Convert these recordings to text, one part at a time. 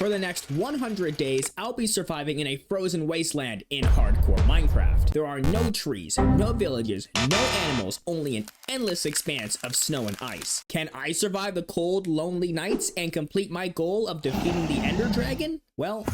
For the next 100 days, I'll be surviving in a frozen wasteland in hardcore Minecraft. There are no trees, no villages, no animals, only an endless expanse of snow and ice. Can I survive the cold, lonely nights and complete my goal of defeating the Ender Dragon? Well,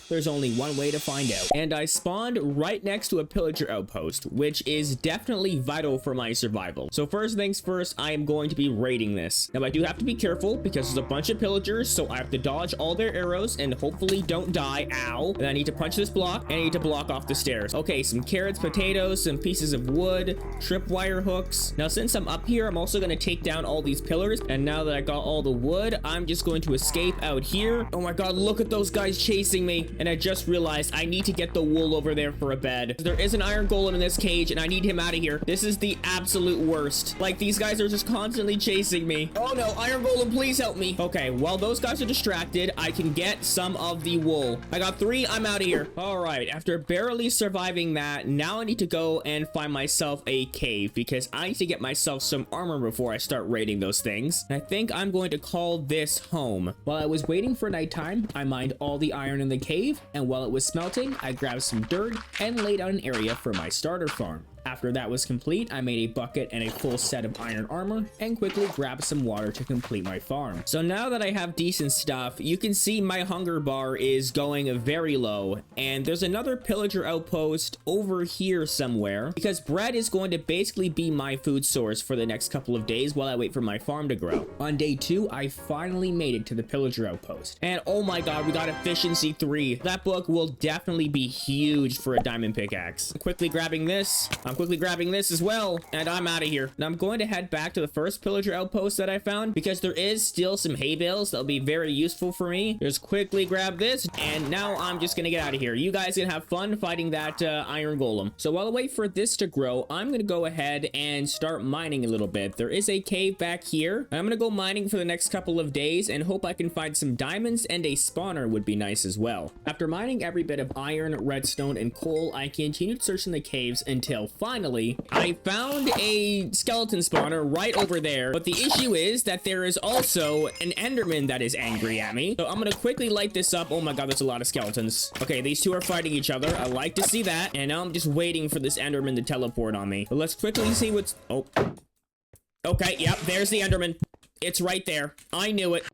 there's only one way to find out. And I spawned right next to a pillager outpost, which is definitely vital for my survival. So first things first, I am going to be raiding this. Now I do have to be careful because there's a bunch of pillagers, so I have to dodge all their arrows and hopefully don't die. Ow. And I need to punch this block and I need to block off the stairs. Okay, some carrots, potatoes, some pieces of wood, tripwire hooks. Now since I'm up here, I'm also going to take down all these pillars. And now that I got all the wood, I'm just going to escape out here. Oh my god, look at those guys chasing me. And I just realized I need to get the wool over there for a bed. There is an iron golem in this cage and I need him out of here. This is the absolute worst. Like, these guys are just constantly chasing me. Oh no, iron golem, please help me. Okay, while those guys are distracted, I can get some of the wool. I got 3, I'm out of here. All right, after barely surviving that, now I need to go and find myself a cave because I need to get myself some armor before I start raiding those things. And I think I'm going to call this home. While I was waiting for nighttime, I mined all the iron in the cave. And while it was smelting, I grabbed some dirt and laid out an area for my starter farm. After that was complete, I made a bucket and a full set of iron armor and quickly grabbed some water to complete my farm. So now that I have decent stuff, you can see my hunger bar is going very low, and there's another pillager outpost over here somewhere because bread is going to basically be my food source for the next couple of days while I wait for my farm to grow. On day 2, I finally made it to the pillager outpost, and oh my god, we got efficiency 3. That book will definitely be huge for a diamond pickaxe. I'm quickly grabbing this. I'm quickly grabbing this as well, and I'm out of here. Now I'm going to head back to the first pillager outpost that I found because there is still some hay bales that'll be very useful for me. Just quickly grab this, and now I'm just gonna get out of here. You guys can have fun fighting that iron golem. So while I wait for this to grow, I'm gonna go ahead and start mining a little bit. There is a cave back here, and I'm gonna go mining for the next couple of days and hope I can find some diamonds, and a spawner would be nice as well. After mining every bit of iron, redstone, and coal, I continued searching the caves until finally, I found a skeleton spawner right over there, but the issue is that there is also an enderman that is angry at me. So I'm gonna quickly light this up. Oh my god, there's a lot of skeletons. Okay, these two are fighting each other. I like to see that, and now I'm just waiting for this enderman to teleport on me. But let's quickly see what's... Oh. Okay, yep, there's the enderman. It's right there. I knew it.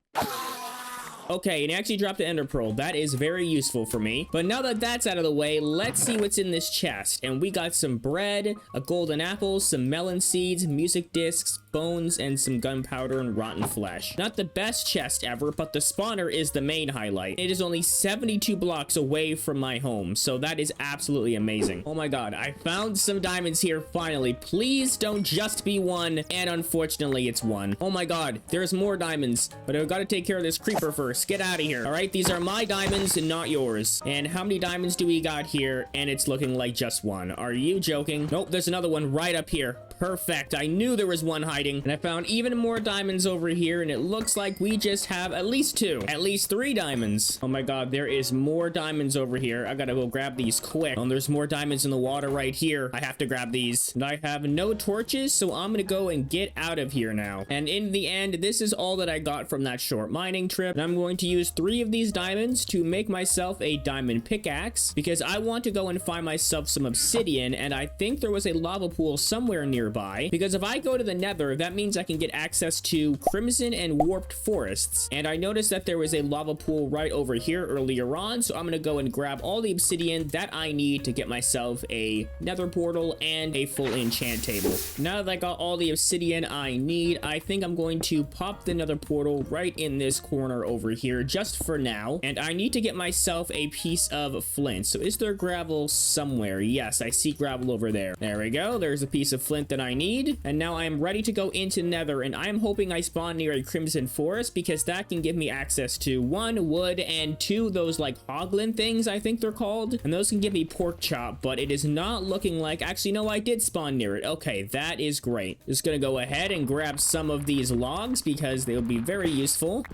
Okay, and he actually dropped the ender pearl. That is very useful for me. But now that that's out of the way, let's see what's in this chest. And we got some bread, a golden apple, some melon seeds, music discs, bones, and some gunpowder and rotten flesh. Not the best chest ever, but the spawner is the main highlight. It is only 72 blocks away from my home, so that is absolutely amazing. Oh my god, I found some diamonds here finally. Please don't just be one, and unfortunately it's one. Oh my god, there's more diamonds, but I've got to take care of this creeper first. Get out of here. All right, these are my diamonds and not yours. And how many diamonds do we got here? And it's looking like just one. Are you joking? Nope, there's another one right up here. Perfect. I knew there was one hiding. And I found even more diamonds over here, and it looks like we just have at least 2. At least 3 diamonds. Oh my god, there is more diamonds over here. I gotta go grab these quick. Oh, there's more diamonds in the water right here. I have to grab these. And I have no torches, so I'm gonna go and get out of here now. And in the end, this is all that I got from that short mining trip. And I'm going to use 3 of these diamonds to make myself a diamond pickaxe because I want to go and find myself some obsidian, and I think there was a lava pool somewhere nearby because if I go to the Nether, that means I can get access to crimson and warped forests. And I noticed that there was a lava pool right over here earlier on, so I'm gonna go and grab all the obsidian that I need to get myself a Nether portal and a full enchant table. Now that I got all the obsidian I need, I think I'm going to pop the Nether portal right in this corner over here just for now, and I need to get myself a piece of flint. So is there gravel somewhere? Yes, I see gravel over there. There we go. There's a piece of flint that I need, and now I am ready to go into Nether, and I'm hoping I spawn near a crimson forest because that can give me access to 1 wood and 2 those like hoglin things, I think they're called, and those can give me pork chop, but it is not looking like... Actually, no, I did spawn near it. Okay, that is great. Just gonna go ahead and grab some of these logs because they will be very useful.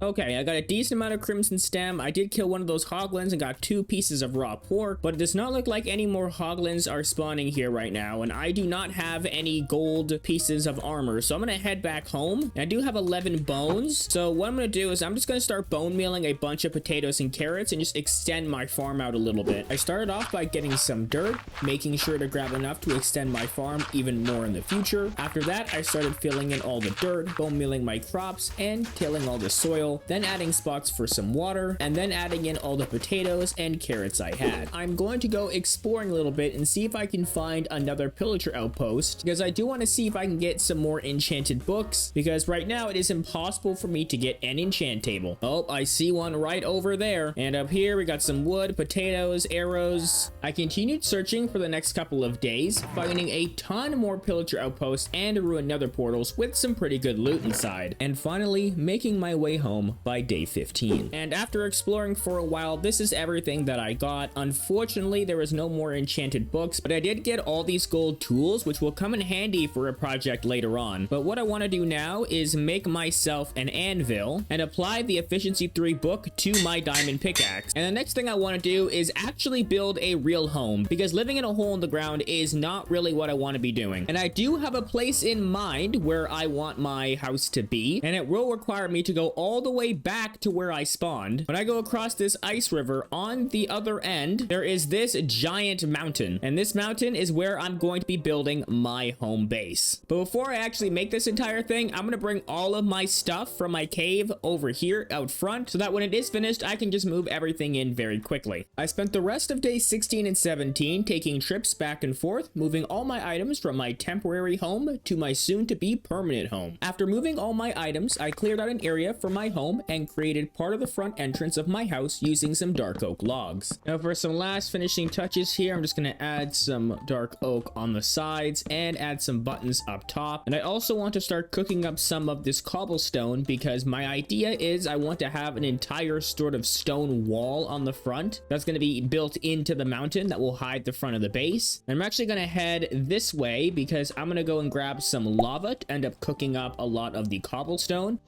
Okay, I got a decent amount of crimson stem. I did kill one of those hoglins and got 2 pieces of raw pork, but it does not look like any more hoglins are spawning here right now, and I do not have any gold pieces of armor, so I'm gonna head back home. I do have 11 bones, so what I'm gonna do is I'm just gonna start bone mealing a bunch of potatoes and carrots and just extend my farm out a little bit. I started off by getting some dirt, making sure to grab enough to extend my farm even more in the future. After that, I started filling in all the dirt, bone mealing my crops, and tilling all the soil, then adding spots for some water, and then adding in all the potatoes and carrots I had. I'm going to go exploring a little bit and see if I can find another pillager outpost, because I do want to see if I can get some more enchanted books, because right now it is impossible for me to get an enchant table. Oh, I see one right over there. And up here we got some wood, potatoes, arrows. I continued searching for the next couple of days, finding a ton more pillager outposts and ruined nether portals with some pretty good loot inside, and finally making my way home by day 15. And after exploring for a while, this is everything that I got. Unfortunately, there was no more enchanted books, but I did get all these gold tools, which will come in handy for a project later on. But what I want to do now is make myself an anvil and apply the efficiency 3 book to my diamond pickaxe. And the next thing I want to do is actually build a real home, because living in a hole in the ground is not really what I want to be doing. And I do have a place in mind where I want my house to be, and it will require me to go all the way back to where I spawned. When I go across this ice river, on the other end, there is this giant mountain, and this mountain is where I'm going to be building my home base. But before I actually make this entire thing, I'm going to bring all of my stuff from my cave over here out front, so that when it is finished, I can just move everything in very quickly. I spent the rest of day 16 and 17 taking trips back and forth, moving all my items from my temporary home to my soon-to-be permanent home. After moving all my items, I cleared out an area for my home and created part of the front entrance of my house using some dark oak logs. Now for some last finishing touches here, I'm just going to add some dark oak on the sides and add some buttons up top. And I also want to start cooking up some of this cobblestone, because my idea is I want to have an entire sort of stone wall on the front that's going to be built into the mountain that will hide the front of the base. And I'm actually going to head this way because I'm going to go and grab some lava to end up cooking up a lot of the cobblestone.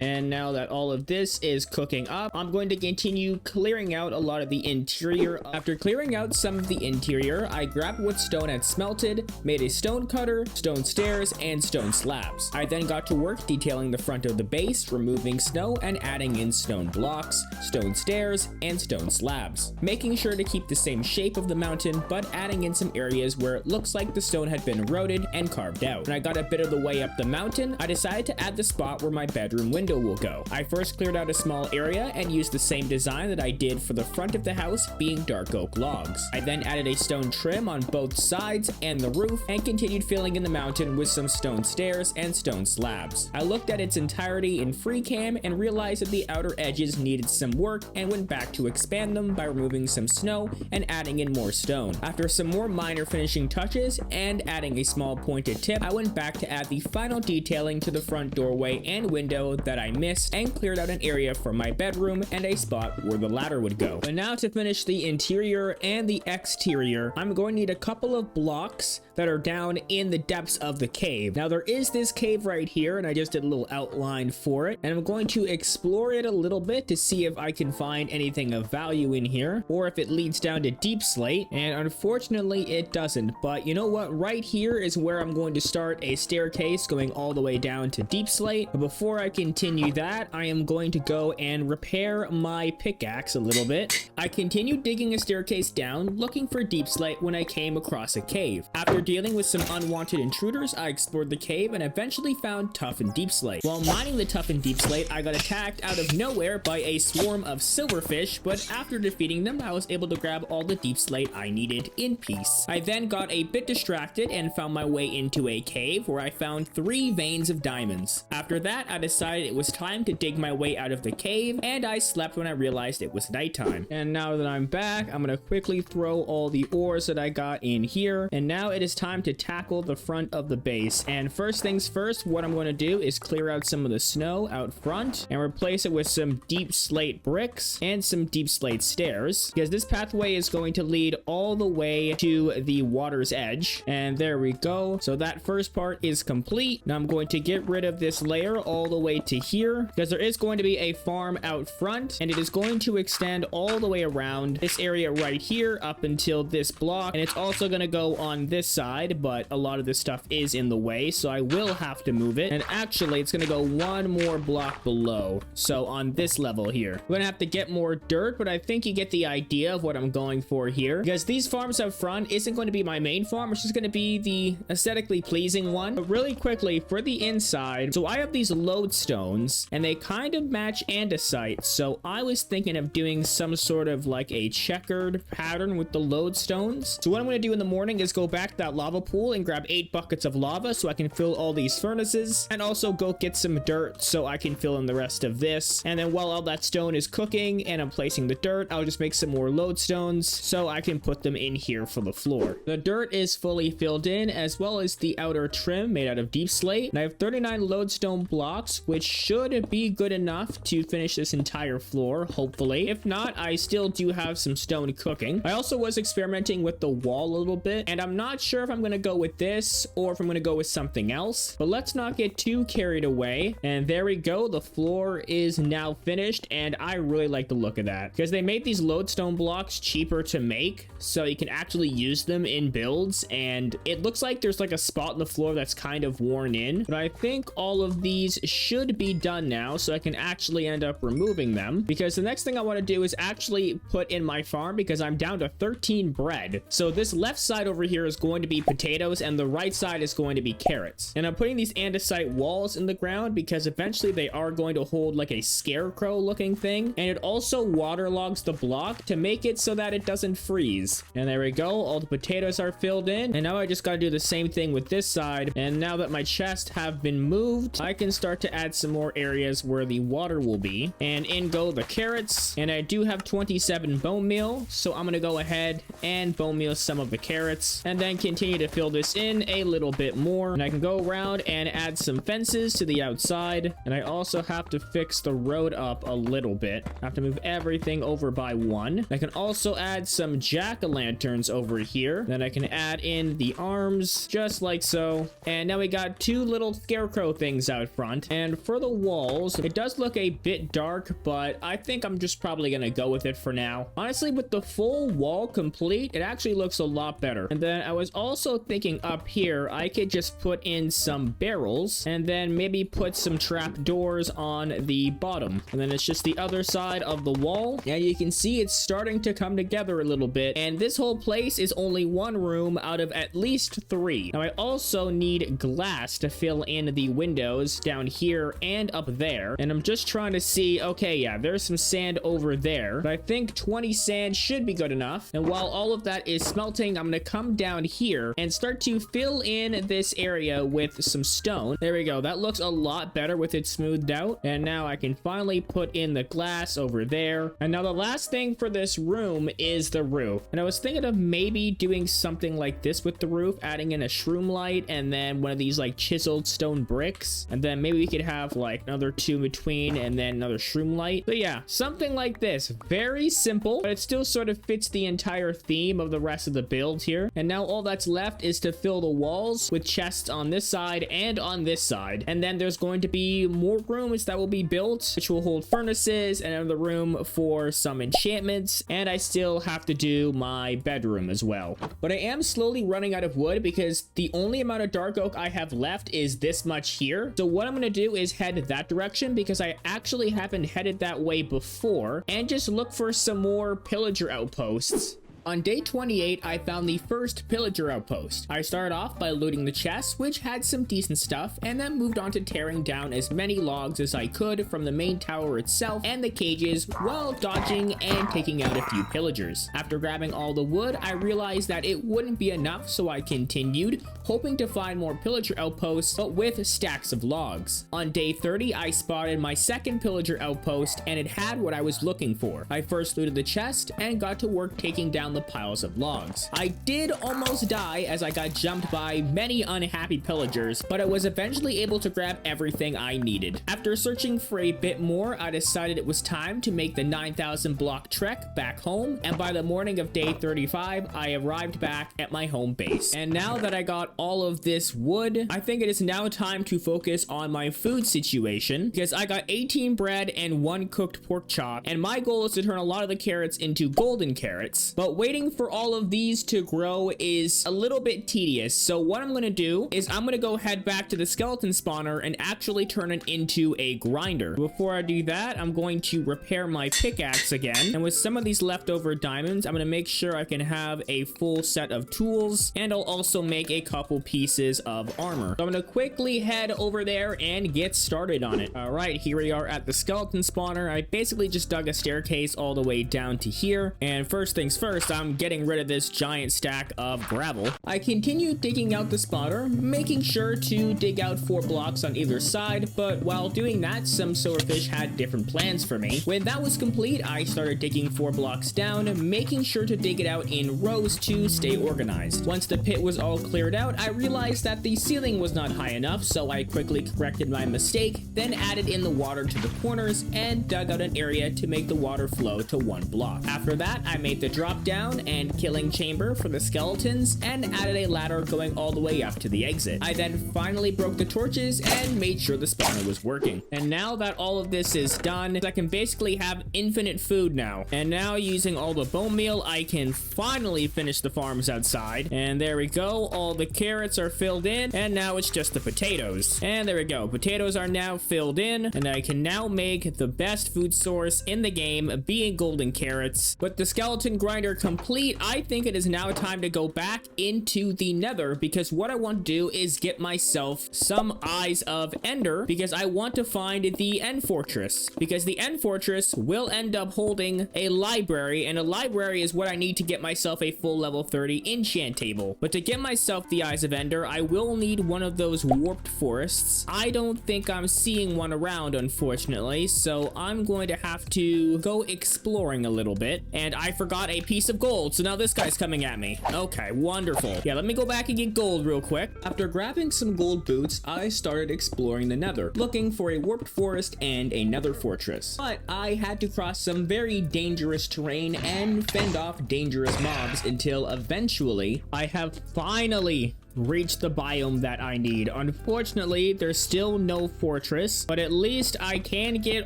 And now that all of this is cooking up, I'm going to continue clearing out a lot of the interior. After clearing out some of the interior, I grabbed what stone had smelted, made a stone cutter, stone stairs, and stone slabs. I then got to work detailing the front of the base, removing snow and adding in stone blocks, stone stairs, and stone slabs, making sure to keep the same shape of the mountain, but adding in some areas where it looks like the stone had been eroded and carved out. When I got a bit of the way up the mountain, I decided to add the spot where my bedroom window will go. I first cleared out a small area and used the same design that I did for the front of the house, being dark oak logs. I then added a stone trim on both sides and the roof and continued filling in the mountain with some stone stairs and stone slabs. I looked at its entirety in Freecam and realized that the outer edges needed some work and went back to expand them by removing some snow and adding in more stone. After some more minor finishing touches and adding a small pointed tip, I went back to add the final detailing to the front doorway and window that I missed, and cleared out an area for my bedroom and a spot where the ladder would go. But now to finish the interior and the exterior, I'm going to need a couple of blocks that are down in the depths of the cave. Now there is this cave right here, and I just did a little outline for it, and I'm going to explore it a little bit to see if I can find anything of value in here, or if it leads down to deep slate, and unfortunately it doesn't. But you know what, right here is where I'm going to start a staircase going all the way down to deep slate. But before I continue that, I am going to go and repair my pickaxe a little bit. I continued digging a staircase down, looking for deep slate, when I came across a cave. After dealing with some unwanted intruders, I explored the cave and eventually found toughened deep slate. While mining the toughened deep slate, I got attacked out of nowhere by a swarm of silverfish, but after defeating them, I was able to grab all the deep slate I needed in peace. I then got a bit distracted and found my way into a cave where I found 3 veins of diamonds. After that, I decided it was time to dig my way out of the cave, and I slept when I realized it was nighttime. And now that I'm back, I'm gonna quickly throw all the ores that I got in here, and now it is time to tackle the front of the base. And first things first, what I'm going to do is clear out some of the snow out front and replace it with some deep slate bricks and some deep slate stairs, because this pathway is going to lead all the way to the water's edge. And there we go. So that first part is complete. Now I'm going to get rid of this layer all the way to here because there is going to be a farm out front, and it is going to extend all the way around this area right here up until this block, and it's also going to go on this side, but a lot of this stuff is in the way, so I will have to move it. And actually, it's going to go one more block below, so on this level here. We're going to have to get more dirt, but I think you get the idea of what I'm going for here, because these farms up front isn't going to be my main farm. It's just going to be the aesthetically pleasing one. But really quickly, for the inside, so I have these lodestones, and they kind of match andesite, so I was thinking of doing some sort of like a checkered pattern with the lodestones. So what I'm going to do in the morning is go back to that lava pool and grab 8 buckets of lava so I can fill all these furnaces, and also go get some dirt so I can fill in the rest of this. And then while all that stone is cooking and I'm placing the dirt, I'll just make some more lodestones so I can put them in here for the floor. The dirt is fully filled in, as well as the outer trim made out of deep slate, and I have 39 lodestone blocks, which should be good enough to finish this entire floor, hopefully. If not, I still do have some stone cooking. I also was experimenting with the wall a little bit, and I'm not sure if I'm going to go with this or if I'm going to go with something else, but let's not get too carried away. And there we go. The floor is now finished, and I really like the look of that because they made these lodestone blocks cheaper to make, so you can actually use them in builds. And it looks like there's like a spot in the floor that's kind of worn in, but I think all of these should be done now, so I can actually end up removing them, because the next thing I want to do is actually put in my farm, because I'm down to 13 bread. So this left side over here is going to be potatoes, and the right side is going to be carrots. And I'm putting these andesite walls in the ground because eventually they are going to hold like a scarecrow looking thing, and it also waterlogs the block to make it so that it doesn't freeze. And there we go, all the potatoes are filled in, and now I just got to do the same thing with this side. And now that my chests have been moved, I can start to add some more areas where the water will be, and in go the carrots. And I do have 27 bone meal, so I'm gonna go ahead and bone meal some of the carrots, and then continue to fill this in a little bit more. And I can go around and add some fences to the outside, and I also have to fix the road up a little bit. I have to move everything over by one. I can also add some jack-o'-lanterns over here. Then I can add in the arms just like so, and now we got 2 little scarecrow things out front. And for the walls, it does look a bit dark, but I think I'm just probably gonna go with it for now. Honestly, with the full wall complete, it actually looks a lot better. And then I was also thinking up here, I could just put in some barrels and then maybe put some trap doors on the bottom. And then it's just the other side of the wall. And you can see it's starting to come together a little bit. And this whole place is only 1 room out of at least 3. Now I also need glass to fill in the windows down here and up there. And I'm just trying to see, okay, yeah, there's some sand over there, but I think 20 sand should be good enough. And while all of that is smelting, I'm gonna come down here and start to fill in this area with some stone. There we go. That looks a lot better with it smoothed out. And now I can finally put in the glass over there. And now the last thing for this room is the roof. And I was thinking of maybe doing something like this with the roof, adding in a shroom light and then one of these like chiseled stone bricks. And then maybe we could have like another 2 between and then another shroom light. But yeah, something like this. Very simple, but it still sort of fits the entire theme of the rest of the build here. And now all that's left is to fill the walls with chests on this side and on this side. And then there's going to be more rooms that will be built, which will hold furnaces, and another room for some enchantments. And I still have to do my bedroom as well. But I am slowly running out of wood because the only amount of dark oak I have left is this much here. So what I'm going to do is head that direction, because I actually haven't headed that way before, and just look for some more pillager outposts. On day 28, I found the first pillager outpost. I started off by looting the chests, which had some decent stuff, and then moved on to tearing down as many logs as I could from the main tower itself and the cages, while dodging and taking out a few pillagers. After grabbing all the wood, I realized that it wouldn't be enough, so I continued, hoping to find more pillager outposts, but with stacks of logs. On day 30, I spotted my second pillager outpost, and it had what I was looking for. I first looted the chest and got to work taking down the piles of logs. I did almost die as I got jumped by many unhappy pillagers, but I was eventually able to grab everything I needed. After searching for a bit more, I decided it was time to make the 9,000 block trek back home, and by the morning of day 35, I arrived back at my home base. And now that I got all of this wood, I think it is now time to focus on my food situation, because I got 18 bread and 1 cooked pork chop, and my goal is to turn a lot of the carrots into golden carrots. But waiting for all of these to grow is a little bit tedious, so what I'm gonna do is I'm gonna go head back to the skeleton spawner and actually turn it into a grinder. Before I do that, I'm going to repair my pickaxe again, and with some of these leftover diamonds, I'm gonna make sure I can have a full set of tools, and I'll also make a couple pieces of armor. So I'm gonna quickly head over there and get started on it. All right, here we are at the skeleton spawner. I basically just dug a staircase all the way down to here, and first things first, I'm getting rid of this giant stack of gravel. I continued digging out the spawner, making sure to dig out 4 blocks on either side, but while doing that, some silverfish had different plans for me. When that was complete, I started digging 4 blocks down, making sure to dig it out in rows to stay organized. Once the pit was all cleared out, I realized that the ceiling was not high enough, so I quickly corrected my mistake, then added in the water to the corners and dug out an area to make the water flow to 1 block. After that, I made the drop down and killing chamber for the skeletons and added a ladder going all the way up to the exit. I then finally broke the torches and made sure the spawner was working. And now that all of this is done, I can basically have infinite food now. And now using all the bone meal, I can finally finish the farms outside. And there we go, all the carrots are filled in, and now it's just the potatoes. And there we go, potatoes are now filled in, and I can now make the best food source in the game, being golden carrots. With the skeleton grinder complete, I think it is now time to go back into the Nether, because what I want to do is get myself some Eyes of Ender, because I want to find the End Fortress, because the End Fortress will end up holding a library, and a library is what I need to get myself a full level 30 enchant table. But to get myself the Eyes of Ender, I will need one of those warped forests. I don't think I'm seeing one around, unfortunately, so I'm going to have to go exploring a little bit. And I forgot a piece of gold, so now this guy's coming at me. Okay, wonderful. Yeah, let me go back and get gold real quick. After grabbing some gold boots, I started exploring the Nether, looking for a warped forest and a Nether fortress. But I had to cross some very dangerous terrain and fend off dangerous mobs until eventually I have finally reached the biome that I need. Unfortunately, there's still no fortress, but at least I can get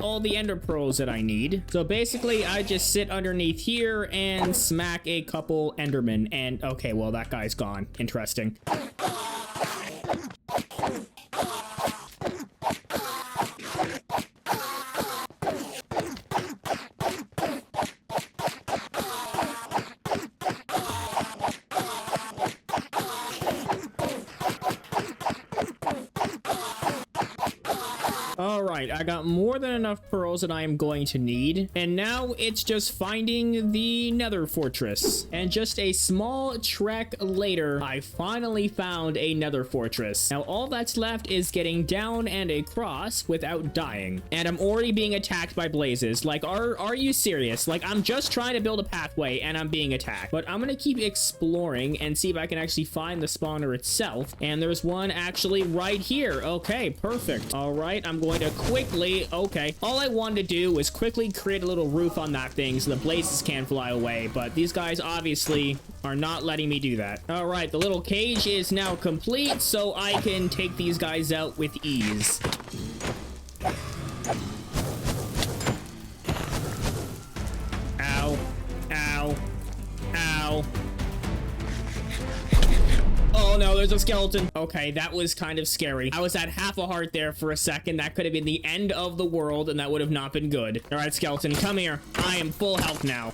all the ender pearls that I need. So basically, I just sit underneath here and smack a couple endermen, and okay, well, that guy's gone. Interesting. Alright, I got more than enough pearls that I am going to need, and now it's just finding the Nether fortress. And just a small trek later, I finally found a Nether fortress. Now all that's left is getting down and across without dying. And I'm already being attacked by blazes. Like, are you serious? Like, I'm just trying to build a pathway and I'm being attacked. But I'm gonna keep exploring and see if I can actually find the spawner itself. And there's one actually right here. Okay, perfect. Alright, I'm going to quickly, okay, all I wanted to do was quickly create a little roof on that thing so the blazes can't fly away, but these guys obviously are not letting me do that. All right, the little cage is now complete, so I can take these guys out with ease. Ow, ow, ow. Oh no, there's a skeleton. Okay, that was kind of scary. I was at half a heart there for a second. That could have been the end of the world, and that would have not been good. All right, skeleton, come here. I am full health now.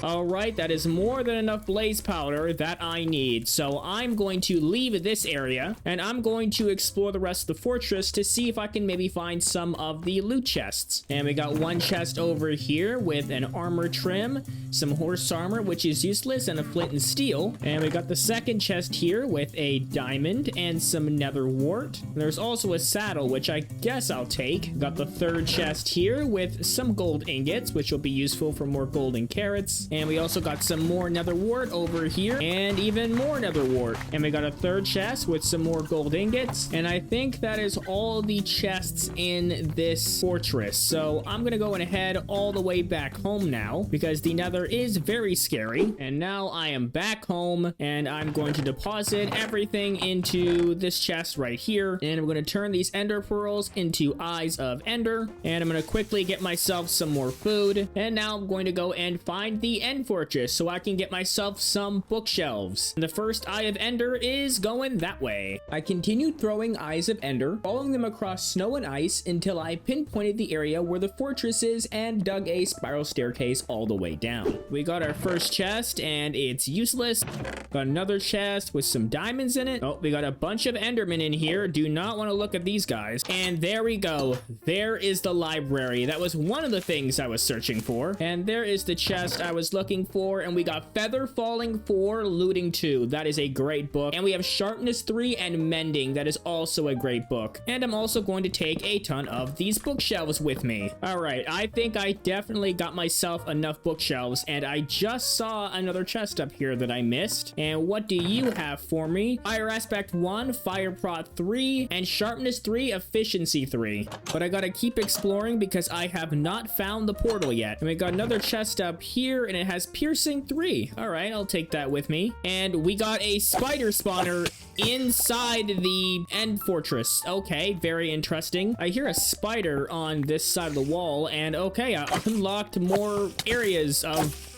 All right, that is more than enough blaze powder that I need. So I'm going to leave this area and I'm going to explore the rest of the fortress to see if I can maybe find some of the loot chests. And we got one chest over here with an armor trim, some horse armor, which is useless, and a flint and steel. And we got the second chest here with a diamond and some nether wart. And there's also a saddle, which I guess I'll take. Got the third chest here with some gold ingots, which will be useful for more golden carrots. And we also got some more nether wart over here and even more nether wart. And we got a third chest with some more gold ingots. And I think that is all the chests in this fortress. So I'm gonna go and head all the way back home now because the nether is very scary. And now I am back home and I'm going to deposit everything into this chest right here. And I'm going to turn these ender pearls into eyes of ender. And I'm going to quickly get myself some more food. And now I'm going to go and find the end fortress so I can get myself some bookshelves. And the first eye of ender is going that way. I continued throwing eyes of ender, following them across snow and ice until I pinpointed the area where the fortress is and dug a spiral staircase all the way down. We got our first chest and it's useless. Got another chest with some diamonds in it. Oh, we got a bunch of endermen in here. Do not want to look at these guys. And there we go. There is the library. That was one of the things I was searching for. And there is the chest I was looking for. And we got Feather Falling 4, Looting 2. That is a great book. And we have Sharpness 3 and Mending. That is also a great book. And I'm also going to take a ton of these bookshelves with me. All right, I think I definitely got myself enough bookshelves. And I just saw another chest up here that I missed. And what do you have for me? Fire Aspect 1, Fire Prot 3, and Sharpness 3, Efficiency 3. But I gotta keep exploring because I have not found the portal yet. And we got another chest up here and it has Piercing 3. All right, I'll take that with me. And we got a spider spawner inside the end fortress. Okay, very interesting. I hear a spider on this side of the wall and okay, I unlocked more areas of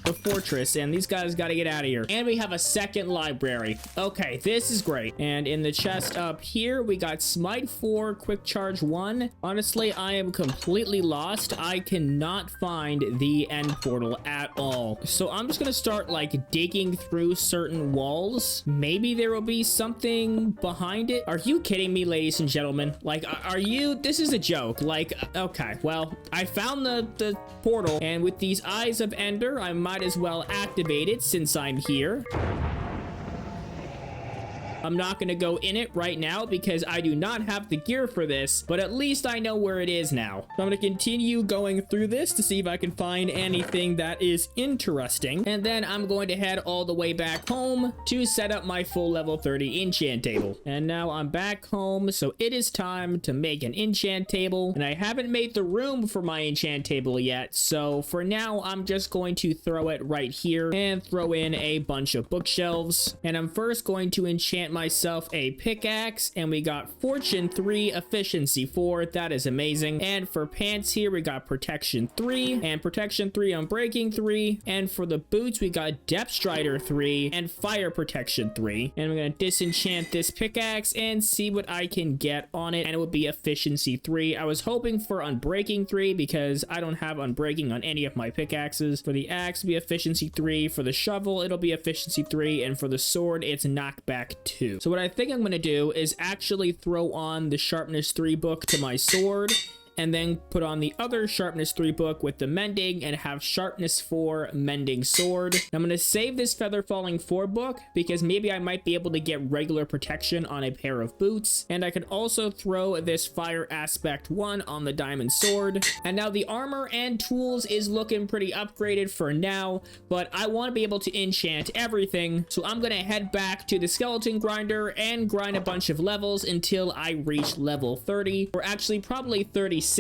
the fortress and these guys got to get out of here. And we have a second library. Okay, this is great. And in the chest up here we got Smite 4, Quick Charge 1. Honestly, I am completely lost. I cannot find the end portal at all. So I'm just gonna start like digging through certain walls. Maybe there will be something behind it. Are you kidding me, ladies and gentlemen? Like, are you? This is a joke. Like, okay, well, I found the portal and with these eyes of ender I might as well activate it since I'm here. I'm not going to go in it right now because I do not have the gear for this, but at least I know where it is now. So I'm going to continue going through this to see if I can find anything that is interesting. And then I'm going to head all the way back home to set up my full level 30 enchant table. And now I'm back home, so it is time to make an enchant table. And I haven't made the room for my enchant table yet, so for now I'm just going to throw it right here and throw in a bunch of bookshelves. And I'm first going to enchant myself a pickaxe, and we got Fortune 3, Efficiency 4. That is amazing. And for pants here we got Protection 3 and Protection 3 on Breaking 3. And for the boots we got Depth Strider 3 and Fire Protection 3. And we're gonna disenchant this pickaxe and see what I can get on it, and it would be Efficiency 3. I was hoping for Unbreaking 3 because I don't have Unbreaking on any of my pickaxes. For the axe it'll be Efficiency 3, for the shovel it'll be Efficiency 3, and for the sword it's Knockback 2. So what I think I'm going to do is actually throw on the Sharpness 3 book to my sword, and then put on the other Sharpness 3 book with the Mending and have Sharpness 4 Mending Sword. I'm going to save this Feather Falling 4 book because maybe I might be able to get regular protection on a pair of boots. And I could also throw this Fire Aspect 1 on the Diamond Sword. And now the armor and tools is looking pretty upgraded for now, but I want to be able to enchant everything. So I'm going to head back to the Skeleton Grinder and grind a bunch of levels until I reach level 30, or actually probably 36,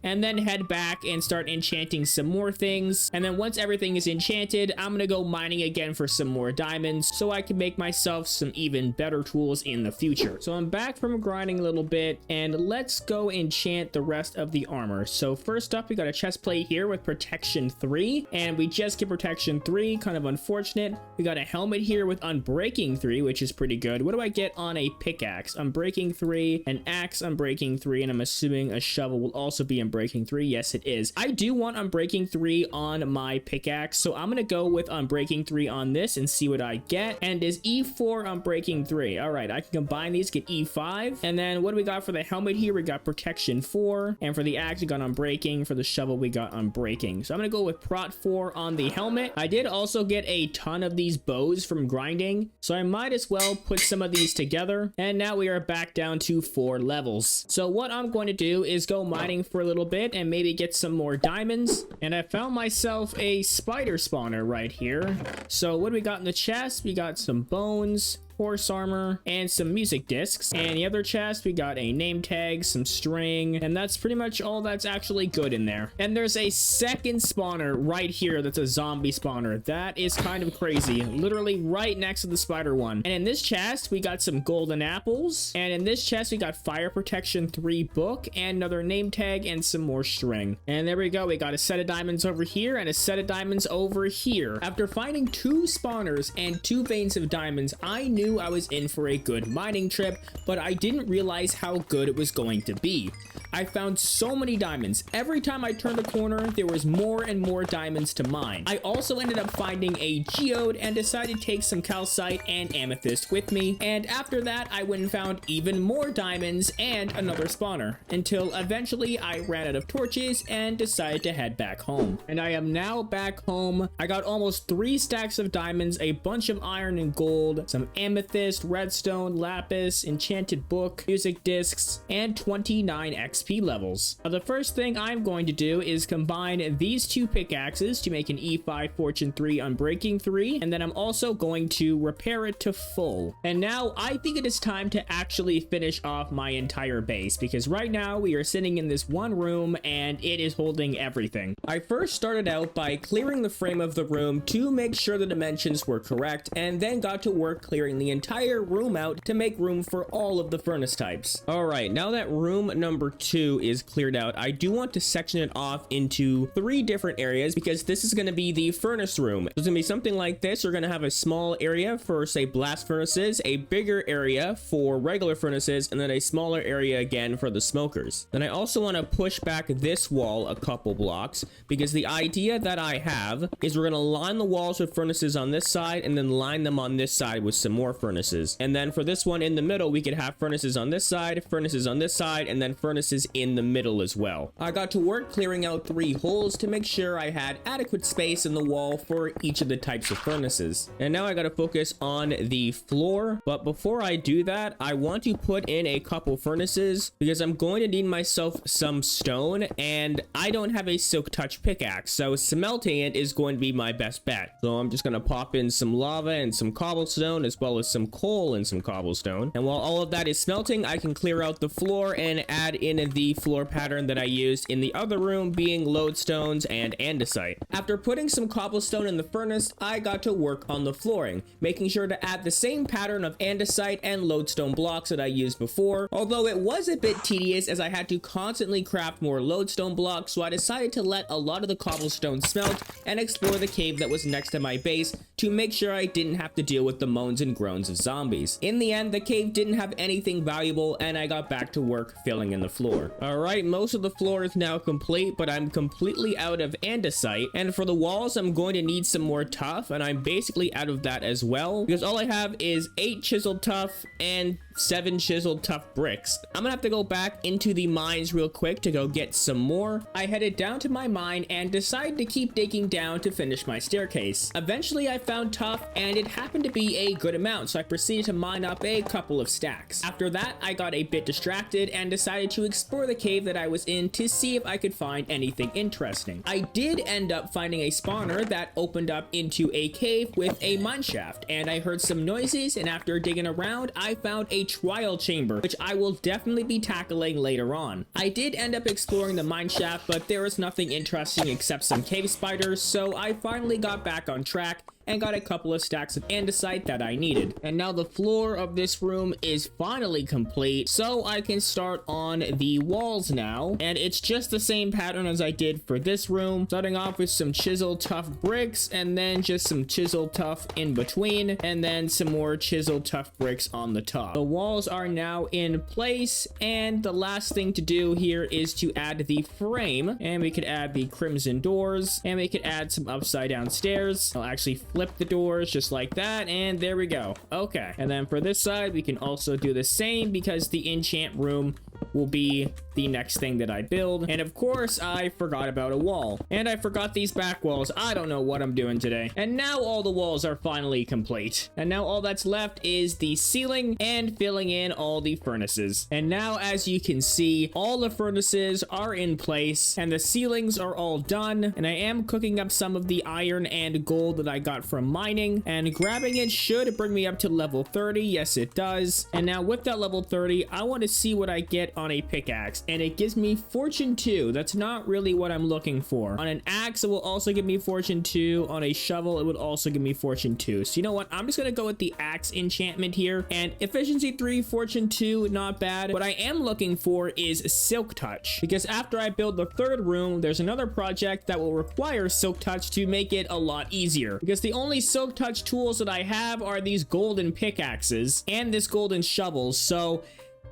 and then head back and start enchanting some more things. And then once everything is enchanted, I'm gonna go mining again for some more diamonds so I can make myself some even better tools in the future. So I'm back from grinding a little bit, and let's go enchant the rest of the armor. So first up, we got a chest plate here with Protection 3, and we just get Protection 3, kind of unfortunate. We got a helmet here with Unbreaking 3, which is pretty good. What do I get on a pickaxe? Unbreaking 3, an axe Unbreaking 3, and I'm assuming a shovel will also be Unbreaking 3. Yes, it is. I do want Unbreaking 3 on my pickaxe, so I'm gonna go with Unbreaking 3 on this and see what I get. And is E4 Unbreaking 3? All right, I can combine these, get E5. And then what do we got for the helmet here? We got Protection 4. And for the axe, we got Unbreaking. For the shovel, we got Unbreaking. So I'm gonna go with Prot 4 on the helmet. I did also get a ton of these bows from grinding, so I might as well put some of these together. And now we are back down to 4 levels. So what I'm going to do is go mining for a little bit and maybe get some more diamonds. And I found myself a spider spawner right here. So what do we got in the chest? We got some bones, horse armor, and some music discs. And the other chest, we got a name tag, some string, and that's pretty much all that's actually good in there. And there's a second spawner right here that's a zombie spawner. That is kind of crazy. Literally right next to the spider one. And in this chest, we got some golden apples. And in this chest, we got Fire Protection 3 book and another name tag and some more string. And there we go. We got a set of diamonds over here and a set of diamonds over here. After finding 2 spawners and 2 veins of diamonds, I knew I was in for a good mining trip, but I didn't realize how good it was going to be. I found so many diamonds. Every time I turned a corner, there was more and more diamonds to mine. I also ended up finding a geode and decided to take some calcite and amethyst with me. And after that, I went and found even more diamonds and another spawner until eventually I ran out of torches and decided to head back home. And I am now back home. I got almost 3 stacks of diamonds, a bunch of iron and gold, some amethyst, redstone, lapis, enchanted book, music discs, and 29 XP levels. Now, the first thing I'm going to do is combine these 2 pickaxes to make an E5 Fortune 3 Unbreaking 3, and then I'm also going to repair it to full. And now I think it is time to actually finish off my entire base, because right now we are sitting in this one room and it is holding everything. I first started out by clearing the frame of the room to make sure the dimensions were correct, and then got to work clearing the entire room out to make room for all of the furnace types. Alright, now that room number 2 is cleared out, I do want to section it off into 3 different areas, because this is going to be the furnace room. It's going to be something like this. We're going to have a small area for, say, blast furnaces, a bigger area for regular furnaces, and then a smaller area again for the smokers. Then I also want to push back this wall a couple blocks, because the idea that I have is we're going to line the walls with furnaces on this side and then line them on this side with some more furnaces. And then for this one in the middle, we could have furnaces on this side, furnaces on this side, and then furnaces in the middle as well. I got to work clearing out 3 holes to make sure I had adequate space in the wall for each of the types of furnaces. And now I got to focus on the floor. But before I do that, I want to put in a couple furnaces, because I'm going to need myself some stone, and I don't have a silk touch pickaxe, so smelting it is going to be my best bet. So I'm just going to pop in some lava and some cobblestone, as well as some coal and some cobblestone. And while all of that is smelting, I can clear out the floor and add in the floor pattern that I used in the other room, being lodestones and andesite. After putting some cobblestone in the furnace, I got to work on the flooring, making sure to add the same pattern of andesite and lodestone blocks that I used before, although it was a bit tedious as I had to constantly craft more lodestone blocks, so I decided to let a lot of the cobblestone smelt and explore the cave that was next to my base to make sure I didn't have to deal with the moans and groans of zombies. In the end, the cave didn't have anything valuable, and I got back to work filling in the floor. Alright, most of the floor is now complete, but I'm completely out of andesite, and for the walls, I'm going to need some more tuff, and I'm basically out of that as well, because all I have is 8 chiseled tuff and 7 chiseled tough bricks. I'm gonna have to go back into the mines real quick to go get some more. I headed down to my mine and decided to keep digging down to finish my staircase. Eventually I found tough, and it happened to be a good amount, so I proceeded to mine up a couple of stacks. After that, I got a bit distracted and decided to explore the cave that I was in to see if I could find anything interesting. I did end up finding a spawner that opened up into a cave with a mine shaft, and I heard some noises, and after digging around, I found a trial chamber, which I will definitely be tackling later on. I did end up exploring the mine shaft, but there was nothing interesting except some cave spiders, so I finally got back on track and got a couple of stacks of andesite that I needed. And now the floor of this room is finally complete, so I can start on the walls now. And it's just the same pattern as I did for this room, starting off with some chisel tough bricks, and then just some chisel tough in between, and then some more chisel tough bricks on the top. The walls are now in place, and the last thing to do here is to add the frame, and we could add the crimson doors, and we could add some upside down stairs. I'll actually flip the doors just like that, and there we go. Okay, and then for this side we can also do the same, because the enchant room will be the next thing that I build. And of course I forgot about a wall, and I forgot these back walls. I don't know what I'm doing today. And now all the walls are finally complete, and now all that's left is the ceiling and filling in all the furnaces. And now, as you can see, all the furnaces are in place and the ceilings are all done, and I am cooking up some of the iron and gold that I got from mining, and grabbing it should bring me up to level 30. Yes, it does. And now with that level 30, I want to see what I get on a pickaxe, and it gives me fortune 2. That's not really what I'm looking for. On an axe, it will also give me fortune 2. On a shovel, it would also give me fortune 2. So you know what? I'm just gonna go with the axe enchantment here, and efficiency 3, fortune 2, not bad. What I am looking for is silk touch, because after I build the third room, there's another project that will require silk touch to make it a lot easier, because the only silk touch tools that I have are these golden pickaxes and this golden shovel. So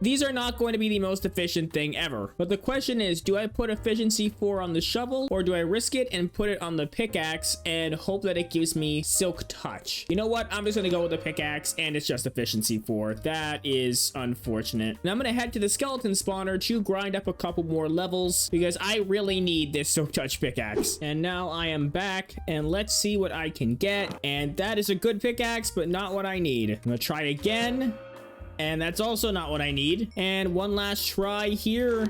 these are not going to be the most efficient thing ever. But the question is, do I put efficiency 4 on the shovel, or do I risk it and put it on the pickaxe and hope that it gives me silk touch? You know what? I'm just going to go with the pickaxe, and it's just efficiency 4. That is unfortunate. Now I'm going to head to the skeleton spawner to grind up a couple more levels, because I really need this silk touch pickaxe. And now I am back, and let's see what I can get. And that is a good pickaxe, but not what I need. I'm going to try again. And that's also not what I need. And one last try here.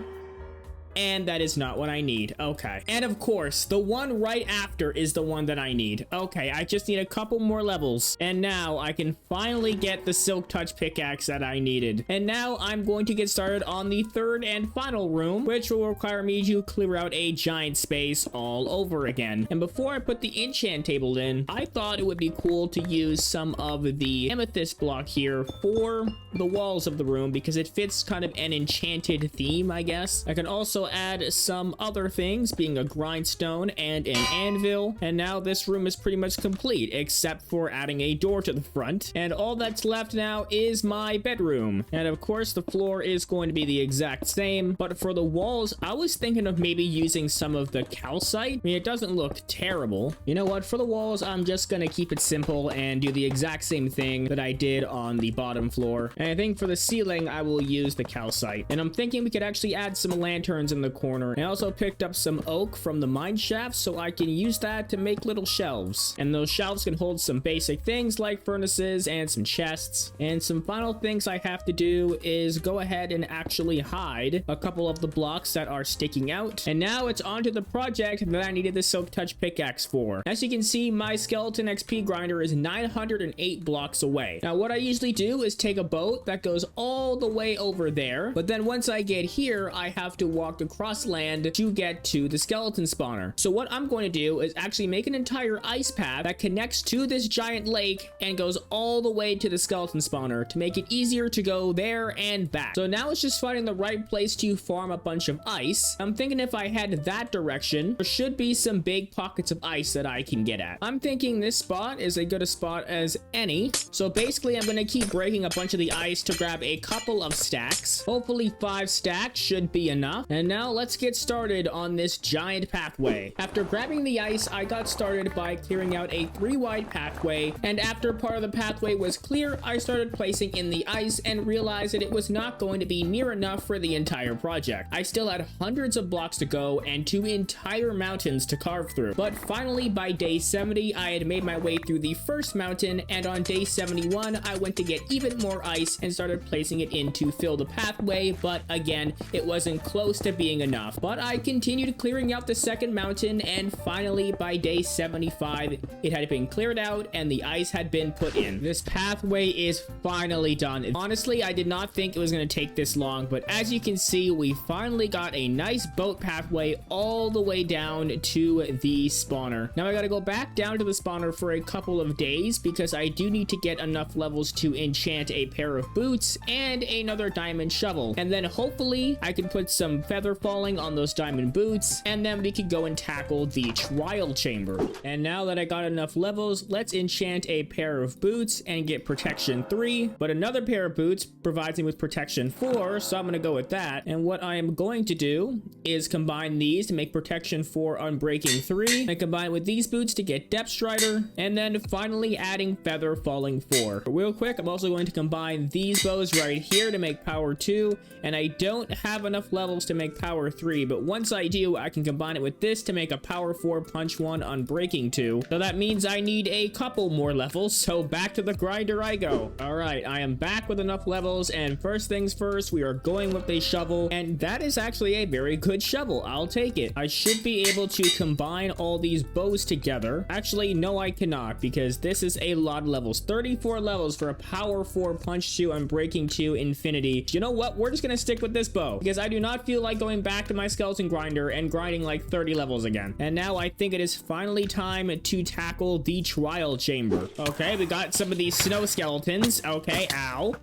And that is not what I need. Okay. And of course, the one right after is the one that I need. Okay, I just need a couple more levels. And now I can finally get the silk touch pickaxe that I needed. And now I'm going to get started on the third and final room, which will require me to clear out a giant space all over again. And before I put the enchant table in, I thought it would be cool to use some of the amethyst block here for the walls of the room, because it fits kind of an enchanted theme, I guess. I can also add some other things, being a grindstone and an anvil. And now this room is pretty much complete, except for adding a door to the front. And all that's left now is my bedroom. And of course, the floor is going to be the exact same. But for the walls, I was thinking of maybe using some of the calcite. I mean, it doesn't look terrible. You know what? For the walls, I'm just gonna keep it simple and do the exact same thing that I did on the bottom floor. And I think for the ceiling, I will use the calcite. And I'm thinking we could actually add some lanterns in the corner. I also picked up some oak from the mine shaft, so I can use that to make little shelves. And those shelves can hold some basic things like furnaces and some chests. And some final things I have to do is go ahead and actually hide a couple of the blocks that are sticking out. And now it's on to the project that I needed the silk touch pickaxe for. As you can see, my skeleton XP grinder is 908 blocks away. Now what I usually do is take a boat that goes all the way over there, but then once I get here, I have to walk across land to get to the skeleton spawner. So what I'm going to do is actually make an entire ice path that connects to this giant lake and goes all the way to the skeleton spawner to make it easier to go there and back. So now it's just finding the right place to farm a bunch of ice. I'm thinking if I head that direction, there should be some big pockets of ice that I can get at. I'm thinking this spot is as good a spot as any. So basically I'm going to keep breaking a bunch of the ice to grab a couple of stacks. Hopefully 5 stacks should be enough. And now let's get started on this giant pathway. After grabbing the ice, I got started by clearing out a 3-wide pathway, and after part of the pathway was clear, I started placing in the ice and realized that it was not going to be near enough for the entire project. I still had hundreds of blocks to go and 2 entire mountains to carve through. But finally, by day 70, I had made my way through the first mountain, and on day 71, I went to get even more ice and started placing it in to fill the pathway, but again, it wasn't close to it being enough, but I continued clearing out the second mountain, and finally by day 75, it had been cleared out and the ice had been put in. This pathway is finally done. Honestly, I did not think it was going to take this long, but as you can see, we finally got a nice boat pathway all the way down to the spawner. Now I gotta go back down to the spawner for a couple of days because I do need to get enough levels to enchant a pair of boots and another diamond shovel. And then hopefully I can put some feather falling on those diamond boots, and then we can go and tackle the trial chamber. And now that I got enough levels, let's enchant a pair of boots and get protection 3, but another pair of boots provides me with protection 4, so I'm gonna go with that. And what I am going to do is combine these to make protection 4 unbreaking 3, and combine with these boots to get depth strider, and then finally adding feather falling 4. Real quick, I'm also going to combine these bows right here to make power 2, and I don't have enough levels to make power 3, but once I do, I can combine it with this to make a power 4 punch 1 unbreaking 2. So that means I need a couple more levels, so back to the grinder I go. All right, I am back with enough levels, and first things first, we are going with a shovel, and that is actually a very good shovel. I'll take it. I should be able to combine all these bows together. Actually, no, I cannot, because this is a lot of levels. 34 levels for a power 4 punch 2 unbreaking 2 infinity. You know what? We're just gonna stick with this bow because I do not feel like going back to my skeleton grinder and grinding like 30 levels again. And now I think it is finally time to tackle the trial chamber. Okay, we got some of these snow skeletons. Okay, ow.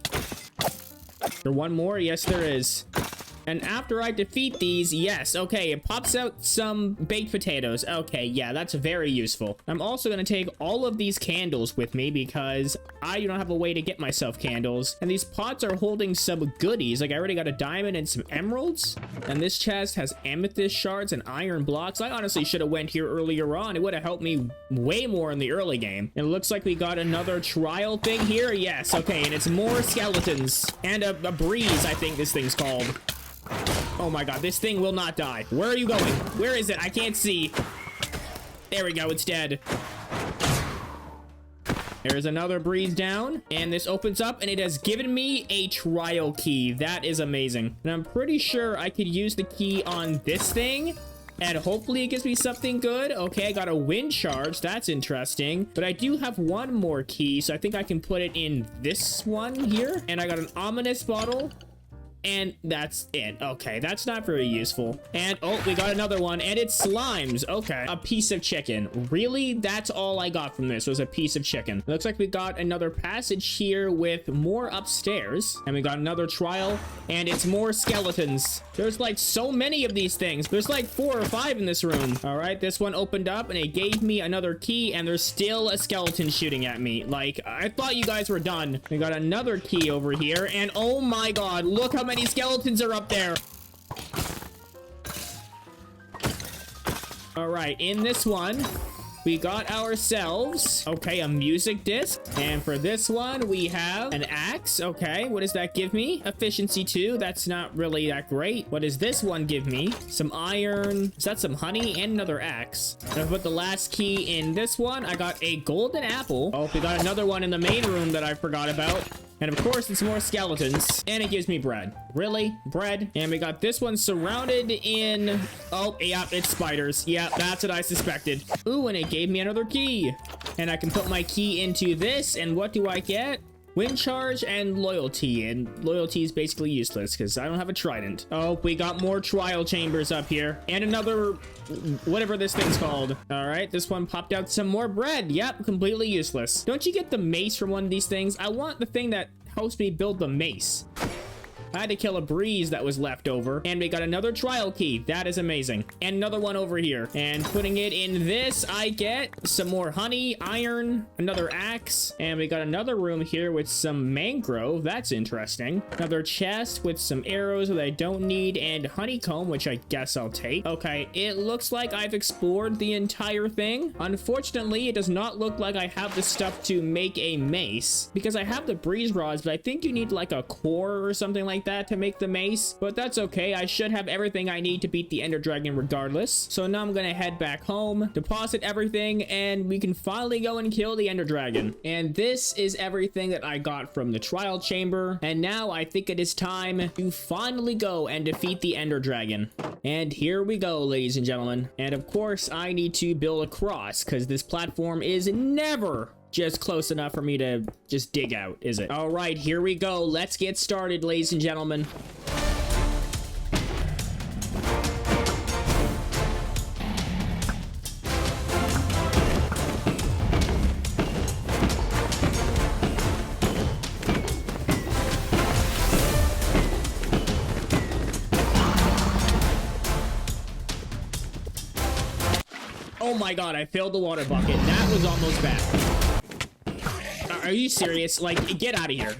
There one more? Yes, there is. And after I defeat these, yes, okay, it pops out some baked potatoes. Okay, yeah, that's very useful. I'm also going to take all of these candles with me because I do not have a way to get myself candles. And these pots are holding some goodies. Like, I already got a diamond and some emeralds. And this chest has amethyst shards and iron blocks. I honestly should have went here earlier on. It would have helped me way more in the early game. It looks like we got another trial thing here. Yes, okay, and it's more skeletons. And a breeze, I think this thing's called. Oh my god, this thing will not die. Where are you going? Where is it? I can't see. There we go, it's dead. There's another breeze down, and this opens up, and it has given me a trial key. That is amazing. And I'm pretty sure I could use the key on this thing, and hopefully it gives me something good. Okay, I got a wind charge. That's interesting. But I do have one more key, so I think I can put it in this one here. And I got an ominous bottle. And that's it. Okay, that's not very useful. And, oh, we got another one, and it's slimes. Okay, a piece of chicken. Really? That's all I got from this was a piece of chicken. Looks like we got another passage here with more upstairs. And we got another trial, and it's more skeletons. There's like so many of these things. There's like 4 or 5 in this room. All right, this one opened up, and it gave me another key, and there's still a skeleton shooting at me. Like, I thought you guys were done. We got another key over here, and oh my god, look how many skeletons are up there. All right, in this one we got ourselves, okay, a music disc. And for this one, we have an axe. Okay, what does that give me? Efficiency 2. That's not really that great. What does this one give me? Some iron. Is that some honey? And another axe. And I put the last key in this one. I got a golden apple. Oh, we got another one in the main room that I forgot about. And of course, it's more skeletons. And it gives me bread. Really? Bread? And we got this one surrounded in... Oh, yeah, it's spiders. Yeah, that's what I suspected. Ooh, and it gave me another key. And I can put my key into this. And what do I get? Wind charge and loyalty. And loyalty is basically useless because I don't have a trident. Oh, we got more trial chambers up here. And another... whatever this thing's called. All right, this one popped out some more bread. Yep, completely useless. Don't you get the mace from one of these things? I want the thing that helps me build the mace. I had to kill a breeze that was left over. And we got another trial key. That is amazing. And another one over here. And putting it in this, I get some more honey, iron, another axe. And we got another room here with some mangrove. That's interesting. Another chest with some arrows that I don't need. And honeycomb, which I guess I'll take. Okay, it looks like I've explored the entire thing. Unfortunately, it does not look like I have the stuff to make a mace. Because I have the breeze rods, but I think you need like a core or something like like that to make the mace, but that's okay. I should have everything I need to beat the Ender Dragon regardless. So now I'm gonna head back home, deposit everything, and we can finally go and kill the Ender Dragon. And this is everything that I got from the trial chamber. And now I think it is time to finally go and defeat the Ender Dragon. And here we go, ladies and gentlemen. And of course, I need to build a cross because this platform is never just close enough for me to just dig out, is it? All right, here we go. Let's get started, ladies and gentlemen. Oh my god, I failed the water bucket. That was almost bad. Are you serious? Like, get out of here.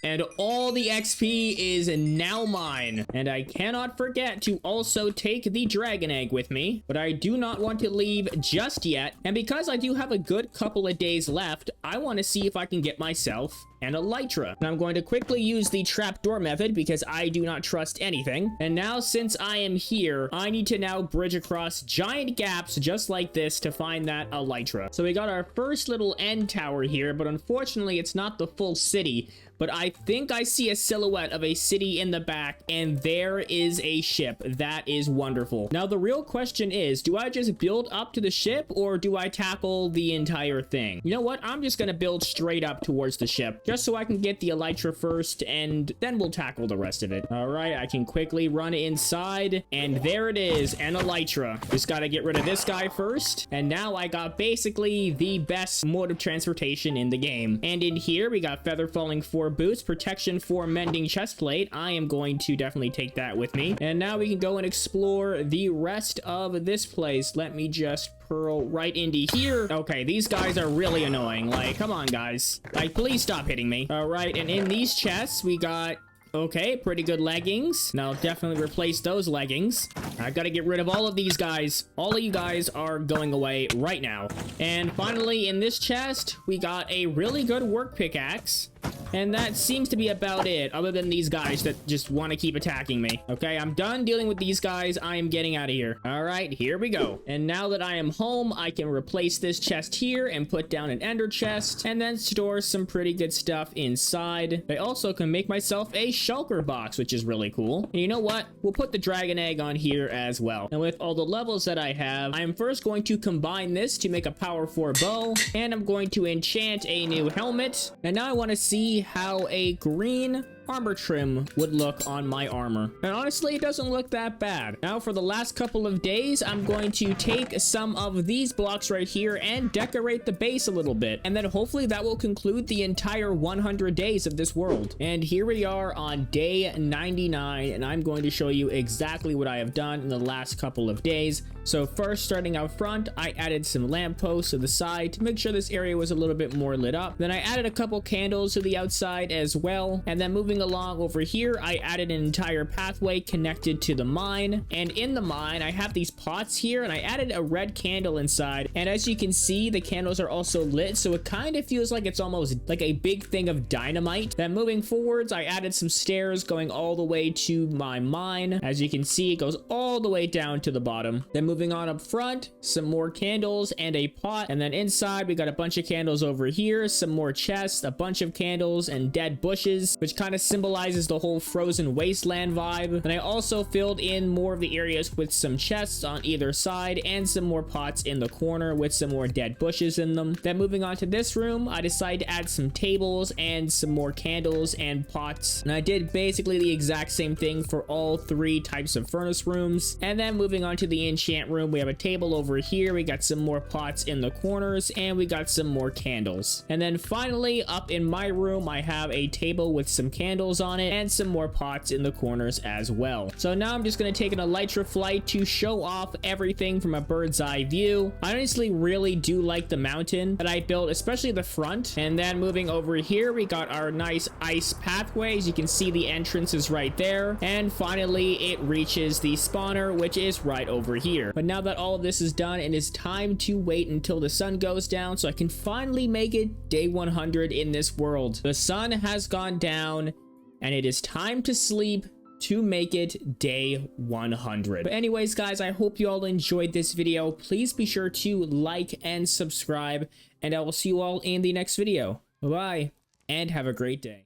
And all the XP is now mine. And I cannot forget to also take the dragon egg with me. But I do not want to leave just yet. And because I do have a good couple of days left, I want to see if I can get myself an Elytra. And I'm going to quickly use the trapdoor method because I do not trust anything. And now since I am here, I need to now bridge across giant gaps just like this to find that Elytra. So we got our first little end tower here, but unfortunately it's not the full city. But I think I see a silhouette of a city in the back, and there is a ship. That is wonderful. Now, the real question is, do I just build up to the ship, or do I tackle the entire thing? You know what? I'm just gonna build straight up towards the ship, just so I can get the Elytra first, and then we'll tackle the rest of it. All right, I can quickly run inside, and there it is, an Elytra. Just gotta get rid of this guy first, and now I got basically the best mode of transportation in the game. And in here, we got feather falling for boots, protection for mending chestplate. I am going to definitely take that with me. And now we can go and explore the rest of this place. Let me just pearl right into here. Okay, these guys are really annoying. Like, come on, guys. Like, please stop hitting me. All right, and in these chests, we got... Okay, pretty good leggings. Now, definitely replace those leggings. I've got to get rid of all of these guys. All of you guys are going away right now. And finally, in this chest, we got a really good work pickaxe. And that seems to be about it, other than these guys that just want to keep attacking me. Okay, I'm done dealing with these guys. I am getting out of here. All right, here we go. And now that I am home, I can replace this chest here and put down an ender chest and then store some pretty good stuff inside. I also can make myself a shulker box, which is really cool. And you know what? We'll put the dragon egg on here as well. And with all the levels that I have, I am first going to combine this to make a power 4 bow, and I'm going to enchant a new helmet. And now I want to see how a green armor trim would look on my armor. And honestly, it doesn't look that bad. Now for the last couple of days, I'm going to take some of these blocks right here and decorate the base a little bit. And then hopefully that will conclude the entire 100 days of this world. And here we are on day 99, and I'm going to show you exactly what I have done in the last couple of days. So first, starting out front, I added some lampposts to the side to make sure this area was a little bit more lit up. Then I added a couple candles to the outside as well. And then moving along over here, I added an entire pathway connected to the mine. And in the mine, I have these pots here, and I added a red candle inside. And as you can see, the candles are also lit, so it kind of feels like it's almost like a big thing of dynamite. Then moving forwards, I added some stairs going all the way to my mine. As you can see, it goes all the way down to the bottom. Then moving on up front, some more candles and a pot. And then inside, we got a bunch of candles over here, some more chests, a bunch of candles, and dead bushes, which kind of symbolizes the whole frozen wasteland vibe. Then I also filled in more of the areas with some chests on either side and some more pots in the corner with some more dead bushes in them. Then moving on to this room, I decided to add some tables and some more candles and pots. And I did basically the exact same thing for all 3 types of furnace rooms. And then moving on to the enchant room, we have a table over here. We got some more pots in the corners and we got some more candles. And then finally up in my room, I have a table with some candles on it and some more pots in the corners as well. So now I'm just going to take an Elytra flight to show off everything from a bird's eye view. I honestly really do like the mountain that I built, especially the front. And then moving over here, we got our nice ice pathways. You can see the entrance is right there. And finally, it reaches the spawner, which is right over here. But now that all of this is done, it is time to wait until the sun goes down so I can finally make it day 100 in this world. The sun has gone down and it is time to sleep to make it day 100. But anyways, guys, I hope you all enjoyed this video. Please be sure to like and subscribe, and I will see you all in the next video. Bye-bye, and have a great day.